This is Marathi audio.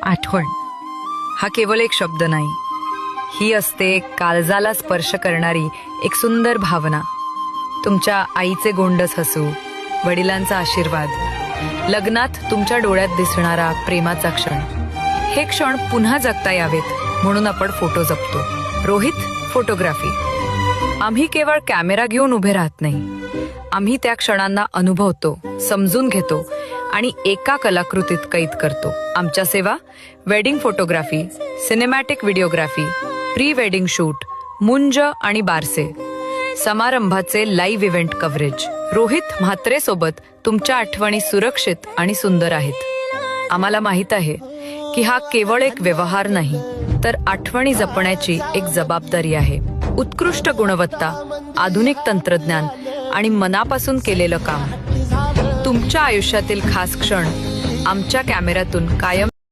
आठवण हा केवळ एक शब्द नाही, ही असते काळजाला स्पर्श करणारी एक सुंदर भावना. तुमच्या आईचे गोंडस हसू, वडिलांचा आशीर्वाद, लग्नात तुमच्या डोळ्यात दिसणारा प्रेमाचा क्षण, हे क्षण पुन्हा जगता यावेत म्हणून आपण फोटो जपतो. रोहित फोटोग्राफी. आम्ही केवळ कॅमेरा घेऊन उभे राहत नाही, आम्ही त्या क्षणांना अनुभवतो, समजून घेतो आणि एका कलाकृतीत कैद करतो. आमच्या सेवा: wedding photography, cinematic videography, pre wedding shoot, मुंज आणि बारसे, समारंभाचे live event coverage. Rohit Mhatre सोबत तुमच्या आठवणी सुरक्षित आणि सुंदर आहेत. आम्हाला माहित आहे की हा केवळ एक व्यवहार नाही, तर आठवणी जपण्याची एक जबाबदारी आहे. उत्कृष्ट गुणवत्ता, आधुनिक तंत्रज्ञान आणि मनापासून केलेलं काम. तुमच्या आयुष्यातील खास क्षण आमच्या कॅमेऱ्यातून कायम